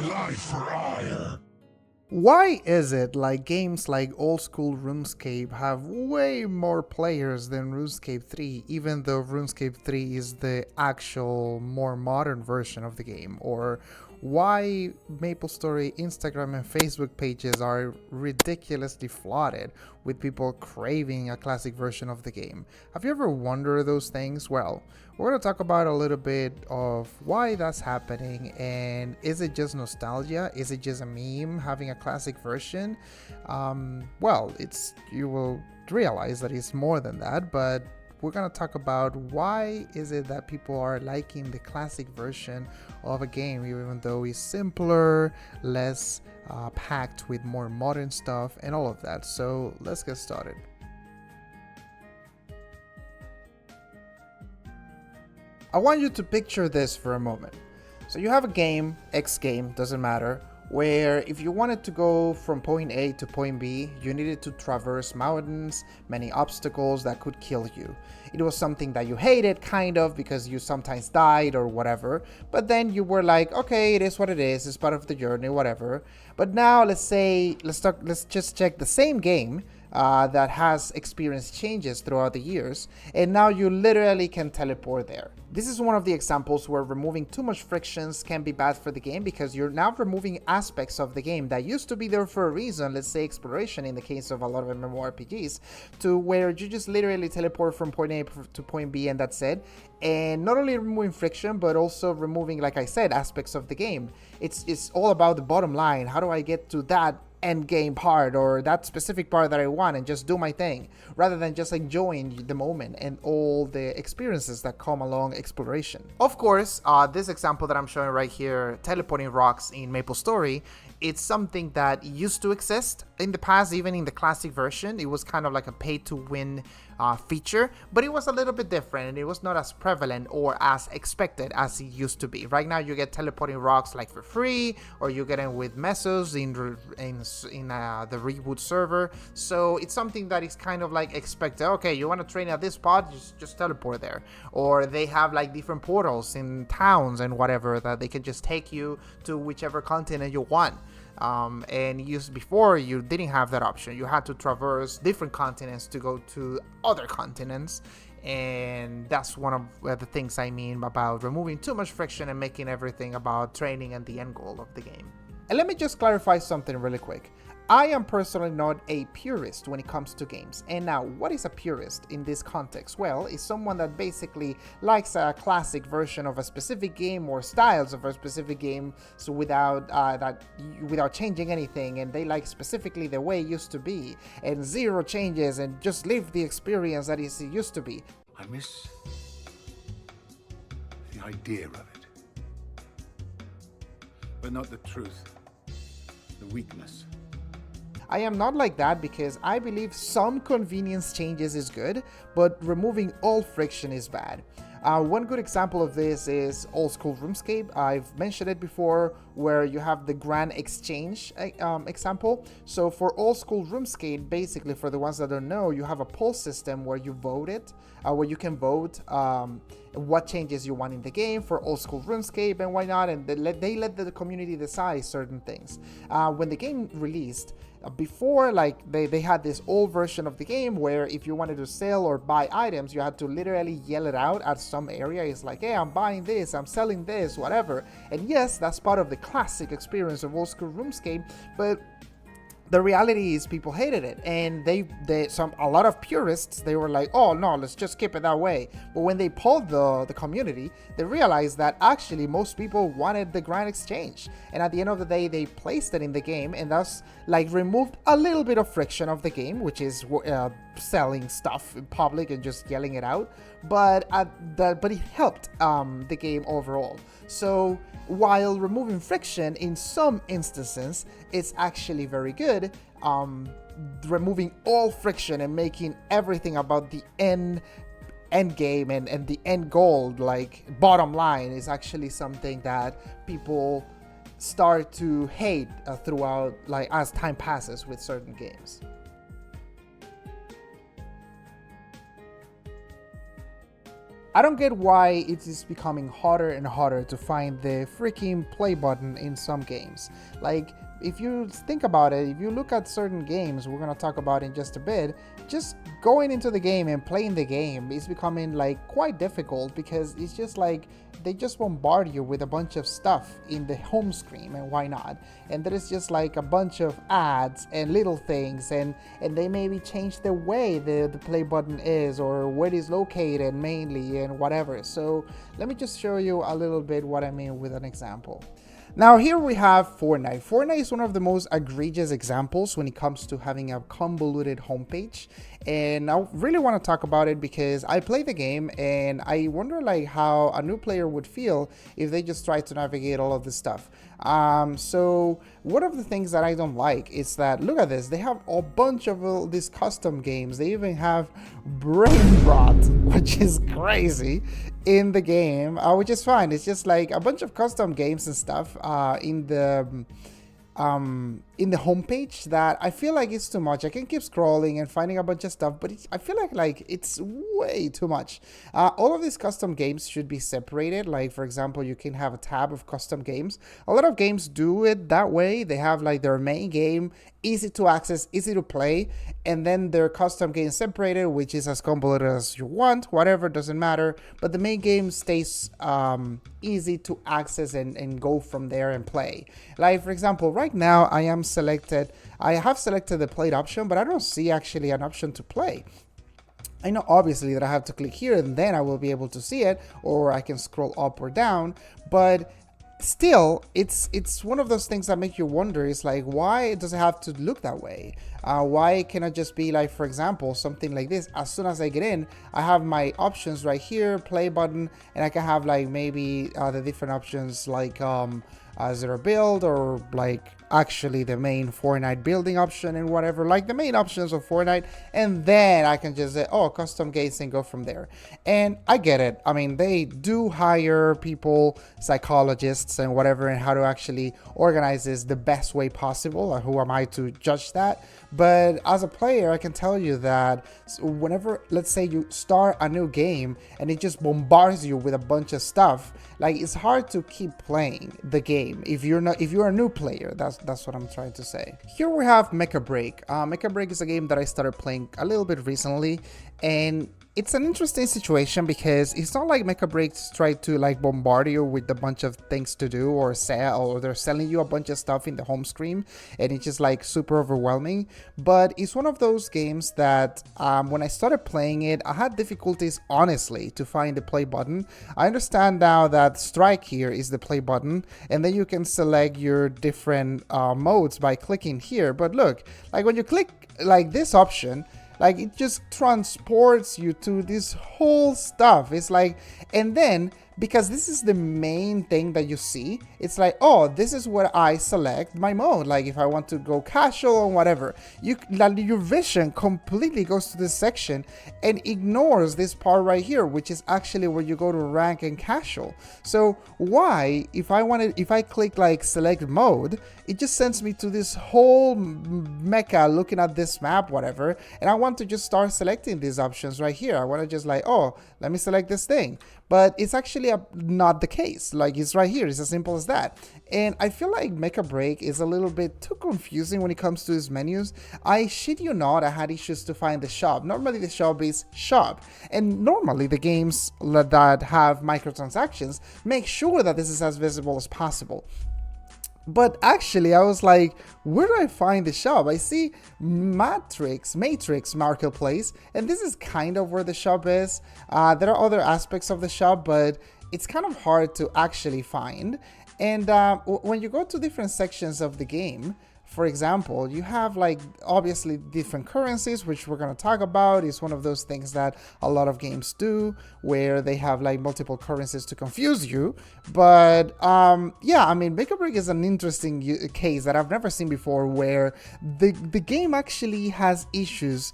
life for hire. Why is it like games like old school RuneScape have way more players than RuneScape 3, even though RuneScape 3 is the actual more modern version of the game? Or why MapleStory Instagram and Facebook pages are ridiculously flooded with people craving a classic version of the game? Have you ever wondered those things? Well, we're going to talk about a little bit of why that's happening, and is it just nostalgia? Is it just a meme having a classic version? Well, you will realize that it's more than that, but we're going to talk about why is it that people are liking the classic version of a game, even though it's simpler, less packed with more modern stuff and all of that. So let's get started. I want you to picture this for a moment. So you have a game, X game, doesn't matter, where if you wanted to go from point A to point B, you needed to traverse mountains, many obstacles that could kill you. It was something that you hated, kind of, because you sometimes died or whatever, but then you were like, okay, it is what it is, it's part of the journey, whatever. But now let's just check the same game that has experienced changes throughout the years, and now you literally can teleport there. This is one of the examples where removing too much frictions can be bad for the game, because you're now removing aspects of the game that used to be there for a reason, let's say exploration in the case of a lot of MMORPGs, to where you just literally teleport from point A to point B and that's it. And not only removing friction, but also removing, like I said, aspects of the game. It's all about the bottom line. How do I get to that end game part or that specific part that I want and just do my thing, rather than just enjoying the moment and all the experiences that come along exploration. Of course, this example that I'm showing right here, teleporting rocks in MapleStory, it's something that used to exist in the past. Even in the classic version, it was kind of like a pay to win feature, but it was a little bit different and it was not as prevalent or as expected as it used to be. Right now you get teleporting rocks like for free, or you get them with mesos in the reboot server, so it's something that is kind of like expected. Okay, you want to train at this spot, just teleport there. Or they have like different portals in towns and whatever that they can just take you to whichever continent you want. And before you didn't have that option. You had to traverse different continents to go to other continents, and that's one of the things I mean about removing too much friction and making everything about training and the end goal of the game. And let me just clarify something really quick. I am personally not a purist when it comes to games. And now, what is a purist in this context? Well, it's someone that basically likes a classic version of a specific game or styles of a specific game, so without changing anything, and they like specifically the way it used to be, and zero changes, and just live the experience that it used to be. I miss the idea of it, but not the truth, the weakness. I am not like that, because I believe some convenience changes is good, but removing all friction is bad. One good example of this is old school RuneScape. I've mentioned it before, where you have the Grand Exchange example. So for old school RuneScape, basically, for the ones that don't know, you have a poll system where you vote it, where you can vote what changes you want in the game for old school RuneScape and why not, and they let the community decide certain things. When the game released, before, like they had this old version of the game where if you wanted to sell or buy items, you had to literally yell it out at some area. It's like, hey, I'm buying this, I'm selling this, whatever. And yes, that's part of the classic experience of old school RuneScape, but the reality is people hated it, and a lot of purists, they were like, oh no, let's just keep it that way. But when they polled the community, they realized that actually most people wanted the Grand Exchange, and at the end of the day they placed it in the game, and thus like removed a little bit of friction of the game, which is selling stuff in public and just yelling it out, but it helped the game overall. So while removing friction in some instances, it's actually very good, removing all friction and making everything about the end game and the end goal, like bottom line, is actually something that people start to hate throughout, like as time passes with certain games. I don't get why it is becoming harder and harder to find the freaking play button in some games. Like, if you think about it, if you look at certain games we're going to talk about in just a bit, just going into the game and playing the game is becoming like quite difficult, because it's just like they just bombard you with a bunch of stuff in the home screen, and why not? And there is just like a bunch of ads and little things, and they maybe change the way the play button is, or where it is located mainly, and whatever. So let me just show you a little bit what I mean with an example. Now here we have Fortnite. Fortnite is one of the most egregious examples when it comes to having a convoluted homepage, and I really want to talk about it because I play the game and I wonder like how a new player would feel if they just try to navigate all of this stuff. So one of the things that I don't like is that, look at this, they have a bunch of all these custom games. They even have Brain Rot, which is crazy, in the game, which is fine. It's just like a bunch of custom games and stuff in the homepage that I feel like it's too much. I can keep scrolling and finding a bunch of stuff, but I feel like it's way too much. All of these custom games should be separated. Like, for example, you can have a tab of custom games. A lot of games do it that way. They have like their main game, easy to access, easy to play, and then their custom game separated, which is as convoluted as you want, whatever, doesn't matter. But the main game stays easy to access and go from there and play. Like, for example, right now I have selected the played option, but I don't see actually an option to play. I know obviously that I have to click here and then I will be able to see it, or I can scroll up or down, but still it's one of those things that make you wonder. Is like, why does it have to look that way? Why can I just be like, for example, something like this? As soon as I get in, I have my options right here, play button, and I can have like maybe the different options like zero build, or like actually the main Fortnite building option and whatever, like the main options of Fortnite, and then I can just say, oh, custom games, and go from there. And I get it. I mean, they do hire people, psychologists and whatever, and how to actually organize this the best way possible. Who am I to judge that? But as a player, I can tell you that whenever, let's say, you start a new game and it just bombards you with a bunch of stuff, like, it's hard to keep playing the game if you're a new player. That's what I'm trying to say. Here we have Mecha Break. Mecha Break is a game that I started playing a little bit recently, and it's an interesting situation because it's not like Mecha Breaks try to like bombard you with a bunch of things to do or sell, or they're selling you a bunch of stuff in the home screen and it's just like super overwhelming. But it's one of those games that when I started playing it, I had difficulties, honestly, to find the play button. I understand now that strike here is the play button, and then you can select your different modes by clicking here. But look, like when you click like this option, like it just transports you to this whole stuff. It's like, and then because this is the main thing that you see, it's like, oh, this is where I select my mode. Like if I want to go casual or whatever, your vision completely goes to this section and ignores this part right here, which is actually where you go to rank and casual. So why, if I click like select mode, it just sends me to this whole mecha looking at this map, whatever, and I want to just start selecting these options right here. I want to just like, oh, let me select this thing. But it's actually not the case. Like, it's right here. It's as simple as that. And I feel like Mecha Break is a little bit too confusing when it comes to these menus. I shit you not, I had issues to find the shop. Normally the shop is shop. And normally the games that have microtransactions make sure that this is as visible as possible. But actually, I was like, where do I find the shop? I see Matrix Marketplace, and this is kind of where the shop is. There are other aspects of the shop, but it's kind of hard to actually find. And when you go to different sections of the game, for example, you have like obviously different currencies, which we're going to talk about. It's one of those things that a lot of games do, where they have like multiple currencies to confuse you. But yeah, I mean, Mecha Break is an interesting case that I've never seen before, where the game actually has issues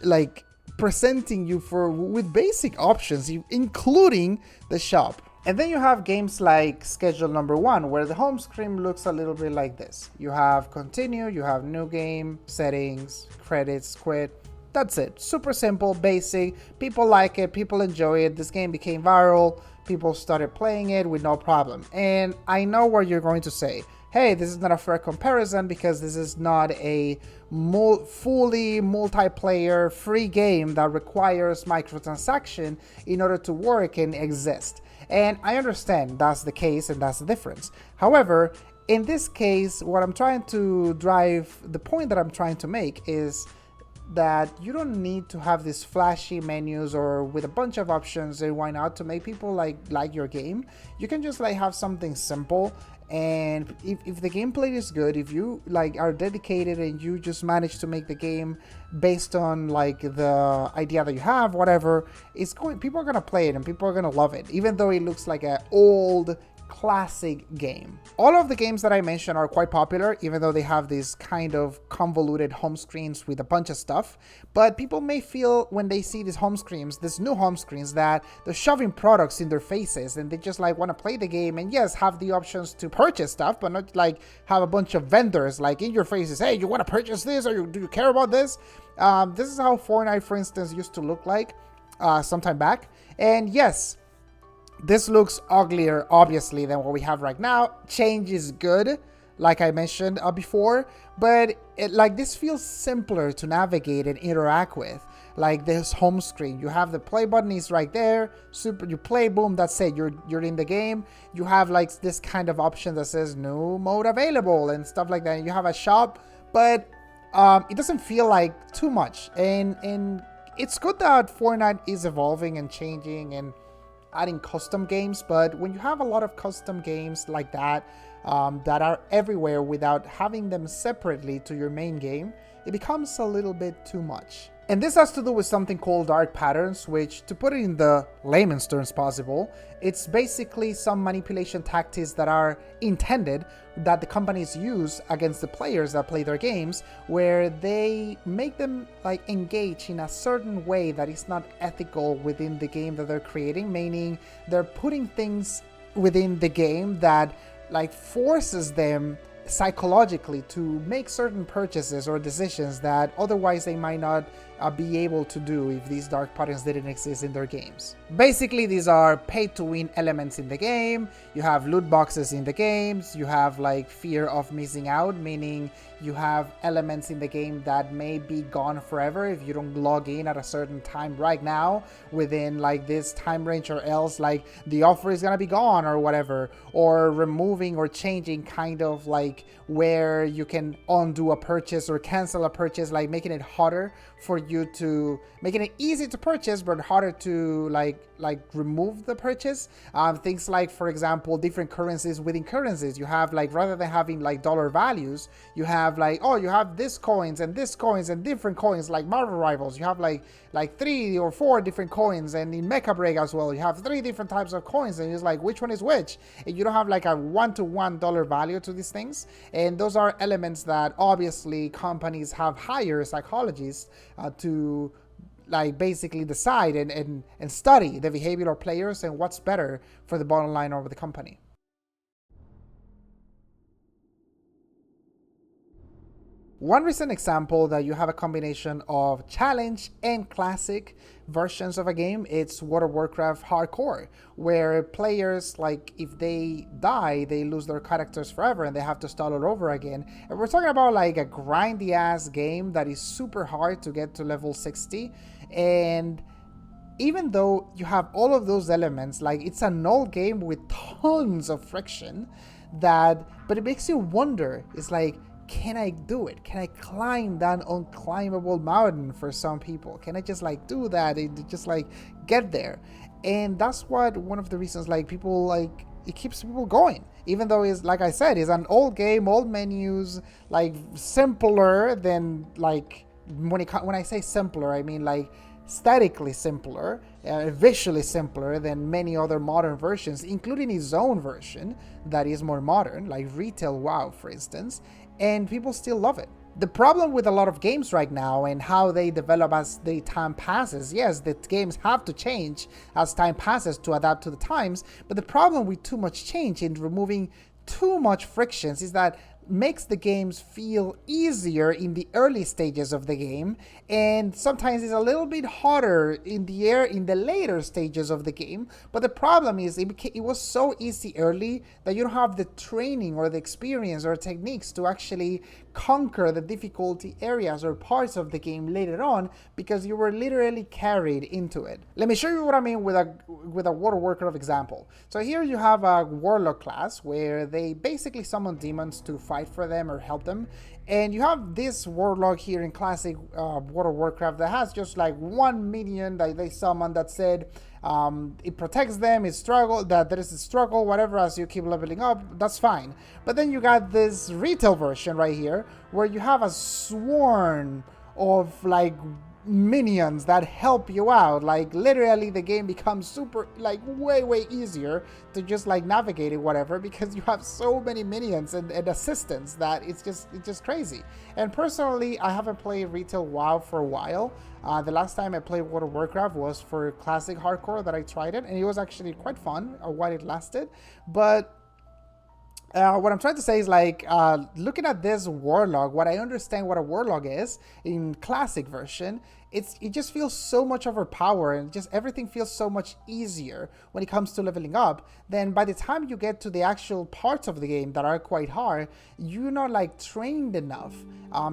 like presenting you with basic options, including the shop. And then you have games like Schedule Number 1, where the home screen looks a little bit like this. You have continue, you have new game, settings, credits, quit, That's it. Super simple, basic. People like it. People enjoy it. This game became viral. People started playing it with no problem. And I know what you're going to say. Hey, this is not a fair comparison because this is not a fully multiplayer free game that requires microtransaction in order to work and exist. And I understand that's the case and that's the difference. However, in this case, what I'm trying to drive, the point that I'm trying to make is that you don't need to have these flashy menus or with a bunch of options, and why not, to make people like your game. You can just like have something simple, and if the gameplay is good, if you like are dedicated and you just manage to make the game based on like the idea that you have, whatever, people are gonna play it and people are gonna love it, even though it looks like an old classic game. All of the games that I mentioned are quite popular, even though they have these kind of convoluted home screens with a bunch of stuff. But people may feel when they see these home screens, these new home screens, that they're shoving products in their faces and they just like want to play the game and yes, have the options to purchase stuff, but not like have a bunch of vendors like in your faces, hey, you want to purchase this, or do you care about this? This is how Fortnite, for instance, used to look like some time back. And yes, this looks uglier, obviously, than what we have right now. Change is good, like I mentioned before, but this feels simpler to navigate and interact with. Like this home screen, you have the play button is right there. You play, boom, that's it. You're in the game. You have like this kind of option that says new mode available and stuff like that. And you have a shop, but it doesn't feel like too much. And it's good that Fortnite is evolving and changing and adding custom games, but when you have a lot of custom games like that that are everywhere without having them separately to your main game, it becomes a little bit too much. And this has to do with something called dark patterns, which, to put it in the layman's terms possible, it's basically some manipulation tactics that are intended that the companies use against the players that play their games, where they make them like engage in a certain way that is not ethical within the game that they're creating, meaning they're putting things within the game that like forces them psychologically to make certain purchases or decisions that otherwise they might not be able to do if these dark patterns didn't exist in their games. Basically, these are pay-to-win elements in the game. You have loot boxes in the games. You have like fear of missing out, meaning you have elements in the game that may be gone forever if you don't log in at a certain time right now within like this time range, or else like the offer is gonna be gone or whatever, or removing or changing kind of like where you can undo a purchase or cancel a purchase, like making it harder for you to, making it easy to purchase but harder to like remove the purchase. Things like, for example, different currencies within currencies. You have like, rather than having like dollar values, you have like, oh, you have this coins and this coins and different coins, like Marvel Rivals. You have like 3 or 4 different coins, and in Mecha Break as well, you have 3 different types of coins, and it's like, which one is which? And you don't have like a one-to-one dollar value to these things. And those are elements that obviously companies have hired psychologists to like basically decide and study the behavior of players and what's better for the bottom line of the company. One recent example that you have a combination of challenge and classic versions of a game, it's World of Warcraft Hardcore, where players, like, if they die, they lose their characters forever and they have to start all over again. And we're talking about like a grindy ass game that is super hard to get to level 60. And even though you have all of those elements, like, it's an old game with tons of friction, but it makes you wonder, it's like, can I do it? Can I climb that unclimbable mountain for some people? Can I just like do that and just like get there? And that's what one of the reasons like people like, it keeps people going, even though it's, like I said, it's an old game, old menus, like simpler than like, when I say simpler, I mean like aesthetically simpler, visually simpler than many other modern versions, including its own version that is more modern, like Retail WoW, for instance, and people still love it. The problem with a lot of games right now and how they develop as the time passes, yes, the games have to change as time passes to adapt to the times, but the problem with too much change and removing too much frictions is that makes the games feel easier in the early stages of the game, and sometimes it's a little bit harder in the later stages of the game. But the problem is it was so easy early that you don't have the training or the experience or techniques to actually conquer the difficulty areas or parts of the game later on, because you were literally carried into it. Let me show you what I mean with a World of Warcraft example. So here you have a warlock class where they basically summon demons to fight for them or help them, and you have this warlock here in classic World of Warcraft that has just like one minion that they summon that said it protects them, that there is a struggle, whatever, as you keep leveling up, that's fine. But then you got this retail version right here where you have a swarm of like minions that help you out. Like literally the game becomes super, like way easier to just like navigate it, whatever, because you have so many minions and assistants that it's just crazy. And personally, I haven't played retail WoW for a while. The last time I played World of Warcraft was for classic hardcore that I tried it, and it was actually quite fun while it lasted. But what I'm trying to say is, like, looking at this warlock, what I understand what a warlock is in classic version, it just feels so much overpowered, and just everything feels so much easier when it comes to leveling up. Then by the time you get to the actual parts of the game that are quite hard, you're not like trained enough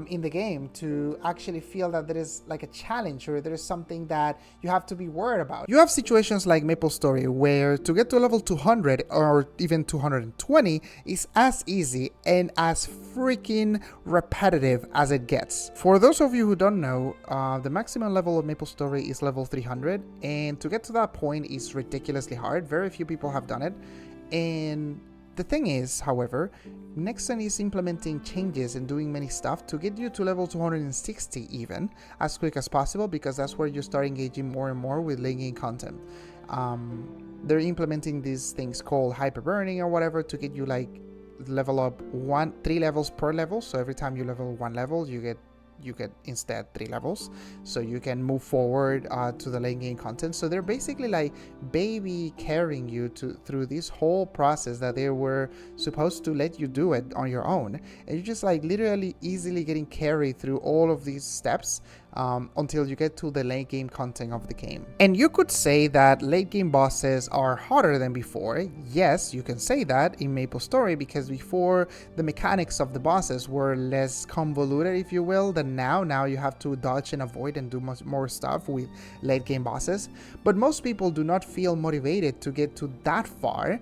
in the game to actually feel that there is like a challenge or there is something that you have to be worried about. You have situations like MapleStory where to get to level 200 or even 220 is as easy and as freaking repetitive as it gets. For those of you who don't know, the maximum level of MapleStory is level 300, and to get to that point is ridiculously hard. Very few people have done it. And the thing is, however, Nexon is implementing changes and doing many stuff to get you to level 260 even as quick as possible, because that's where you start engaging more and more with late game content. They're implementing these things called hyper burning or whatever to get you like level up 3 levels per level. So every time you level 1 level, you get instead 3 levels, so you can move forward to the late game content. So they're basically like baby carrying you through this whole process that they were supposed to let you do it on your own, and you're just like literally easily getting carried through all of these steps until you get to the late game content of the game. And you could say that late game bosses are harder than before. Yes, you can say that in MapleStory, because before the mechanics of the bosses were less convoluted, if you will, than now you have to dodge and avoid and do much more stuff with late game bosses. But most people do not feel motivated to get to that far,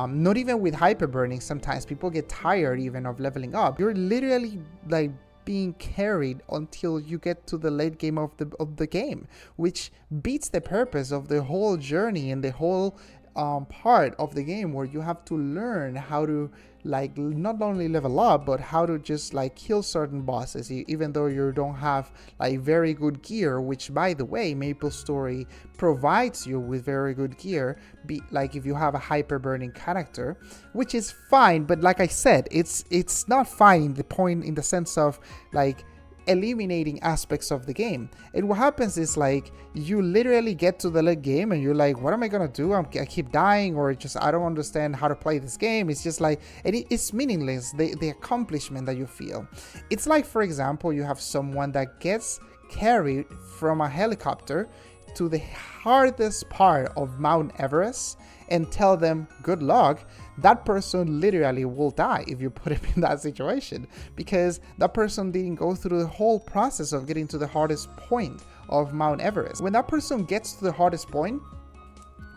not even with hyper burning. Sometimes people get tired even of leveling up. You're literally like being carried until you get to the late game of the game, which beats the purpose of the whole journey and the whole part of the game, where you have to learn how to like not only level up, but how to just like kill certain bosses, even though you don't have like very good gear, which by the way MapleStory provides you with very good gear, like if you have a hyper burning character, which is fine. But like I said, it's not fine in the sense of like eliminating aspects of the game. And what happens is like you literally get to the late game and you're like, what am I gonna do? I keep dying, or just I don't understand how to play this game. It's just like, and it's meaningless, the accomplishment that you feel. It's like, for example, you have someone that gets carried from a helicopter to the hardest part of Mount Everest and tell them good luck. That person literally will die if you put him in that situation, because that person didn't go through the whole process of getting to the hardest point of Mount Everest. When that person gets to the hardest point,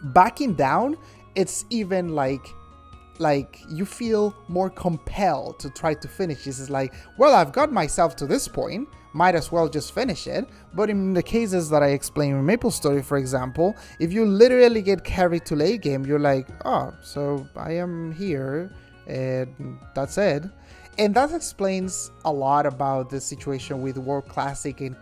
backing down, it's even like you feel more compelled to try to finish this. Is like, well, I've got myself to this point, might as well just finish it. But in the cases that I explained in MapleStory, for example, if you literally get carried to late game, you're like, oh, so I am here and that's it. And that explains a lot about the situation with WoW Classic and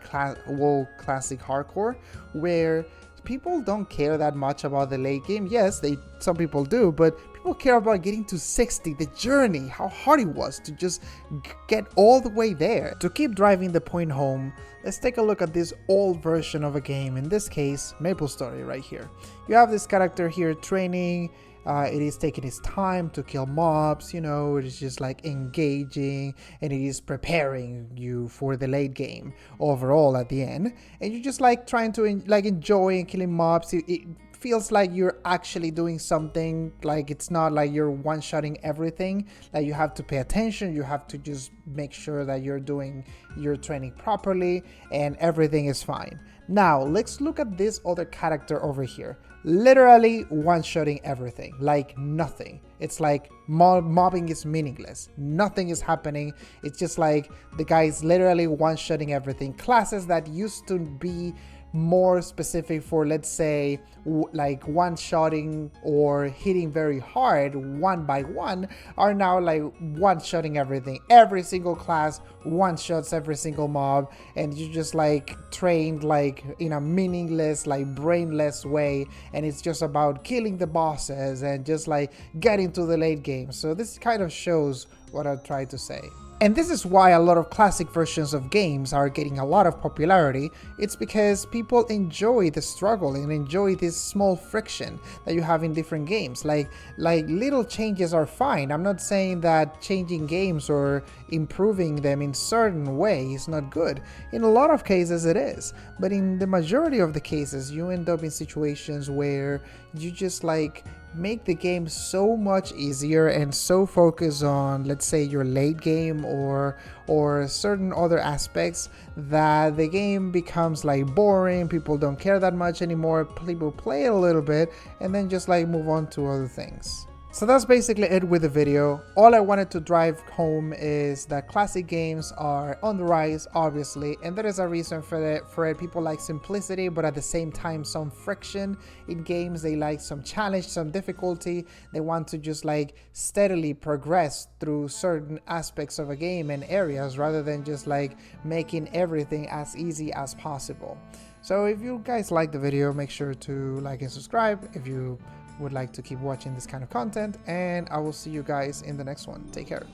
WoW Classic Hardcore, where people don't care that much about the late game. Yes, some people do, but people care about getting to 60, the journey, how hard it was to just get all the way there. To keep driving the point home, let's take a look at this old version of a game, in this case MapleStory right here. You have this character here training, It is taking its time to kill mobs, you know, it is just like engaging, and it is preparing you for the late game overall at the end. And you're just like trying to enjoy killing mobs. It feels like you're actually doing something, like it's not like you're one-shotting everything. Like you have to pay attention, you have to just make sure that you're doing your training properly and everything is fine. Now let's look at this other character over here, literally one-shotting everything, like nothing. It's like mobbing is meaningless, nothing is happening. It's just like the guy is literally one-shotting everything. Classes that used to be more specific for, let's say, like one-shotting or hitting very hard one by one, are now like one-shotting everything. Every single class one-shots every single mob, and you just like trained like in a meaningless, like brainless way, and it's just about killing the bosses and just like getting to the late game. So this kind of shows what I tried to say. And this is why a lot of classic versions of games are getting a lot of popularity. It's because people enjoy the struggle and enjoy this small friction that you have in different games. Like little changes are fine. I'm not saying that changing games or improving them in certain way is not good. In a lot of cases it is. But in the majority of the cases, you end up in situations where you just like make the game so much easier and so focus on, let's say, your late game or certain other aspects, that the game becomes like boring. People don't care that much anymore. People play it a little bit and then just like move on to other things. So that's basically it with the video. All I wanted to drive home is that classic games are on the rise, obviously, and there is a reason for it. People like simplicity, but at the same time some friction in games. They like some challenge, some difficulty. They want to just like steadily progress through certain aspects of a game and areas, rather than just like making everything as easy as possible. So if you guys like the video, make sure to like and subscribe if you would like to keep watching this kind of content, and I will see you guys in the next one. Take care.